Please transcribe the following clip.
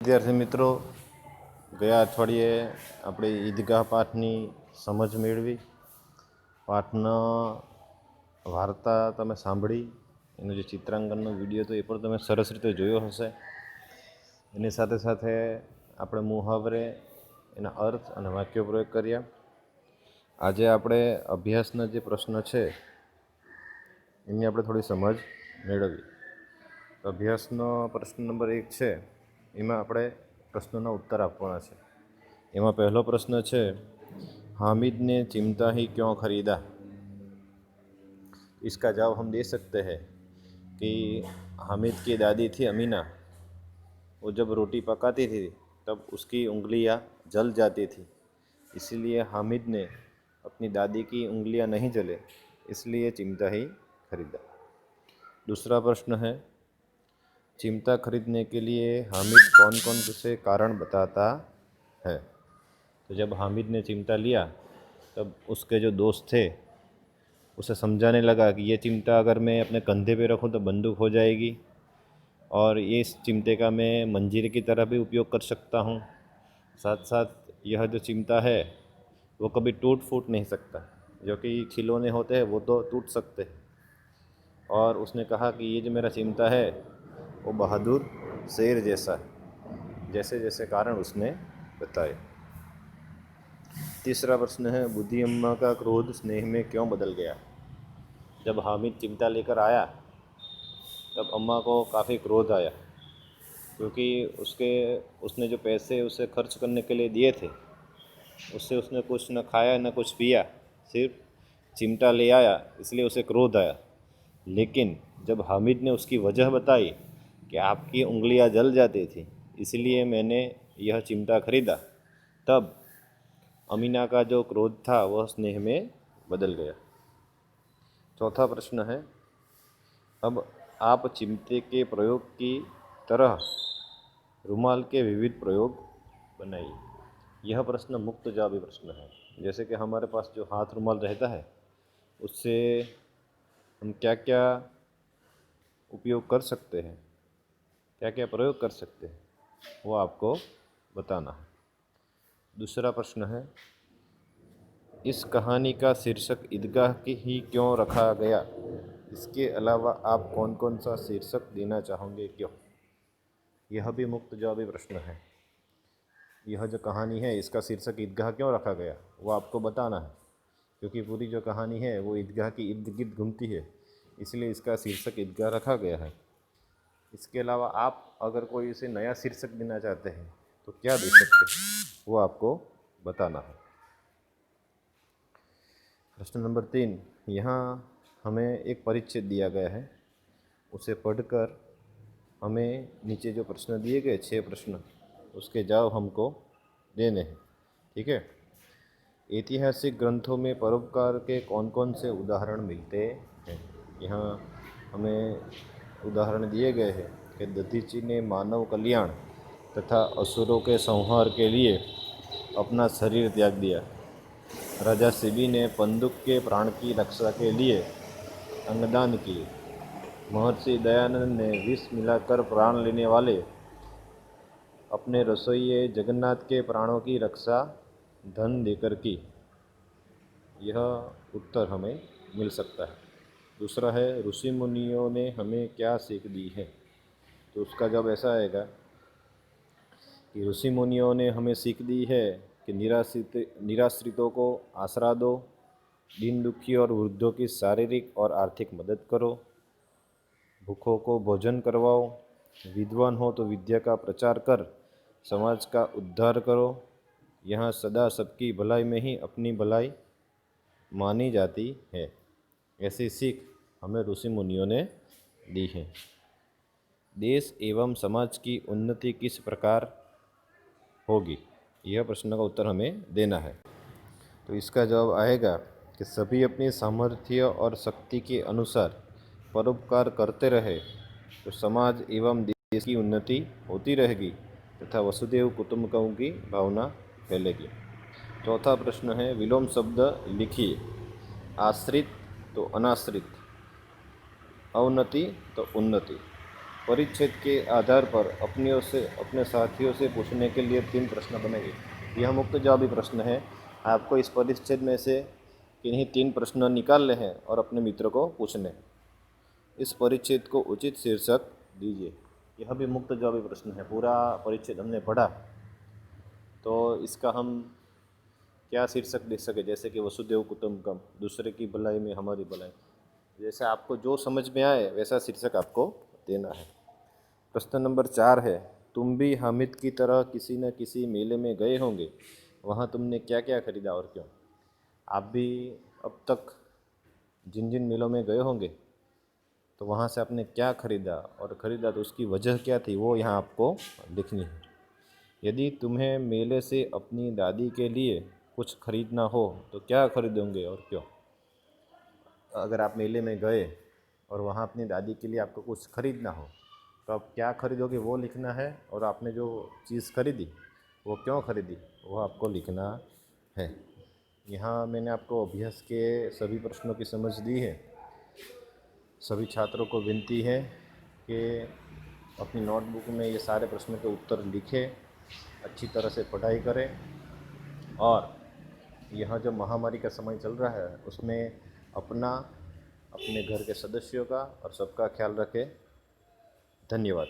વિદ્યાર્થી મિત્રો, ગયા અઠવાડિયે આપણે ઈદગાહ પાઠની સમજ મેળવી. પાઠના વાર્તા તમે સાંભળી, એનો જે ચિત્રાંકનનો વિડીયો હતો એ પણ તમે સરસ રીતે જોયો હશે. એની સાથે સાથે આપણે મુહાવરે, એના અર્થ અને વાક્યો પ્રયોગ કર્યા. આજે આપણે અભ્યાસના જે પ્રશ્ન છે એની આપણે થોડી સમજ મેળવી. અભ્યાસનો પ્રશ્ન નંબર 1 છે, એમાં આપણે પ્રશ્નોના ઉત્તર આપવાના છે. એમાં પહેલો પ્રશ્ન છે, हामिद ने चिमटा ही क्यों खरीदा? इसका जवाब हम दे सकते हैं कि हामिद की दादी थी अमीना, वो जब रोटी पकाती थी तब उसकी उंगलियां जल जाती थी, इसीलिए हामिद ने अपनी दादी की उंगलियां नहीं जले इसलिए चिमटा ही खरीदा. दूसरा प्रश्न है, चिमटा खरीदने के लिए हामिद कौन कौन से कारण बताता है? तो जब हामिद ने चिमटा लिया तब उसके जो दोस्त थे उसे समझाने लगा कि ये चिमटा अगर मैं अपने कंधे पे रखूं तो बंदूक हो जाएगी, और ये इस चिमटे का मैं मंजीरे की तरह भी उपयोग कर सकता हूँ. साथ साथ यह जो चिमटा है वो कभी टूट फूट नहीं सकता, जो कि खिलौने होते हैं वो तो टूट सकते हैं. और उसने कहा कि ये जो मेरा चिमटा है वो बहादुर शेर जैसा है, जैसे जैसे कारण उसने बताए. तीसरा प्रश्न है, बुद्धि अम्मा का क्रोध स्नेह में क्यों बदल गया? जब हामिद चिमटा लेकर आया तब अम्मा को काफ़ी क्रोध आया, क्योंकि उसने जो पैसे उसे खर्च करने के लिए दिए थे उससे उसने कुछ न खाया न कुछ पिया, सिर्फ चिमटा ले आया, इसलिए उसे क्रोध आया. लेकिन जब हामिद ने उसकी वजह बताई कि आपकी उंगलियां जल जाती थी इसलिए मैंने यह चिमटा खरीदा, तब अमीना का जो क्रोध था वह स्नेह में बदल गया. चौथा प्रश्न है, अब आप चिमटे के प्रयोग की तरह रुमाल के विविध प्रयोग बनाइए. यह प्रश्न मुक्त जवाबी प्रश्न है. जैसे कि हमारे पास जो हाथ रुमाल रहता है उससे हम क्या क्या उपयोग कर सकते हैं, क्या क्या प्रयोग कर सकते हैं, वो आपको बताना है. दूसरा प्रश्न है, इस कहानी का शीर्षक ईदगाह की ही क्यों रखा गया? इसके अलावा आप कौन कौन सा शीर्षक देना चाहोगे, क्यों? यह भी मुक्त जवाबी प्रश्न है. यह जो कहानी है इसका शीर्षक ईदगाह क्यों रखा गया वो आपको बताना है, क्योंकि पूरी जो कहानी है वो ईदगाह की इर्द गिर्द घूमती है, इसलिए इसका शीर्षक ईदगाह रखा गया है. इसके अलावा आप अगर कोई इसे नया शीर्षक देना चाहते हैं तो क्या दे सकते हैं वो आपको बताना है. प्रश्न नंबर 3, यहाँ हमें एक परिच्छेद दिया गया है, उसे पढ़कर हमें नीचे जो प्रश्न दिए गए 6 प्रश्न उसके जवाब हमको देने हैं. ठीक है. ऐतिहासिक ग्रंथों में परोपकार के कौन कौन से उदाहरण मिलते हैं? यहाँ हमें उदाहरण दिए गए हैं कि दधीची ने मानव कल्याण तथा असुरों के संहार के लिए अपना शरीर त्याग दिया. राजा शिबी ने पंदुक के प्राण की रक्षा के लिए अंगदान किए. महर्षि दयानंद ने विष मिलाकर प्राण लेने वाले अपने रसोइये जगन्नाथ के प्राणों की रक्षा धन देकर की. यह उत्तर हमें मिल सकता है. दूसरा है, ऋषि मुनियों ने हमें क्या सीख दी है? तो उसका जवाब ऐसा आएगा कि ऋषि मुनियों ने हमें सीख दी है कि निराश्रितों को आसरा दो, दीन दुखी और वृद्धों की शारीरिक और आर्थिक मदद करो, भूखों को भोजन करवाओ, विद्वान हो तो विद्या का प्रचार कर समाज का उद्धार करो, यहाँ सदा सबकी भलाई में ही अपनी भलाई मानी जाती है. ऐसी सीख हमें ऋषि मुनियों ने दी है. देश एवं समाज की उन्नति किस प्रकार होगी? यह प्रश्न का उत्तर हमें देना है. तो इसका जवाब आएगा कि सभी अपनी सामर्थ्य और शक्ति के अनुसार परोपकार करते रहे तो समाज एवं देश की उन्नति होती रहेगी तथा वसुदेव कुटुंबकम की भावना फैलेगी. चौथा प्रश्न है, विलोम शब्द लिखिए. आश्रित तो अनाश्रित, अवनति तो उन्नति. परिच्छेद के आधार पर अपने साथियों से पूछने के लिए 3 प्रश्न बनेंगे। यह मुक्त जवाबी प्रश्न है। आपको इस परिच्छेद में से किन्हीं 3 प्रश्न निकालने हैं और अपने मित्र को पूछने हैं। इस परिच्छेद को उचित शीर्षक दीजिए। यह भी मुक्त जवाबी प्रश्न है। पूरा परिच्छेद हमने पढ़ा, तो इसका हम क्या शीर्षक दे सके, जैसे कि वसुदेव कुटुंबकम, दूसरे की भलाई में हमारी भलाई। जैसे आपको जो समझ में आए वैसा शीर्षक आपको देना है। प्रश्न नंबर 4 है, तुम भी हामिद की तरह किसी न किसी मेले में गए होंगे। वहाँ तुमने क्या क्या खरीदा और क्यों? आप भी अब तक जिन जिन मेलों में गए होंगे, तो वहाँ से आपने क्या खरीदा और ख़रीदा तो उसकी वजह क्या थी, वो यहाँ आपको लिखनी है। यदि तुम्हें मेले से अपनी दादी के लिए कुछ खरीदना हो तो क्या खरीदोगे और क्यों? अगर आप मेले में गए और वहाँ अपनी दादी के लिए आपको कुछ खरीदना हो तो आप क्या खरीदोगे वो लिखना है, और आपने जो चीज़ खरीदी वो क्यों खरीदी वो आपको लिखना है। यहाँ मैंने आपको अभ्यास के सभी प्रश्नों की समझ दी है। सभी छात्रों को विनती है कि अपनी नोटबुक में ये सारे प्रश्नों के उत्तर लिखें, अच्छी तरह से पढ़ाई करें, और यह जो महामारी का समय चल रहा है उसमें अपना, अपने घर के सदस्यों का और सबका ख्याल रखें। धन्यवाद।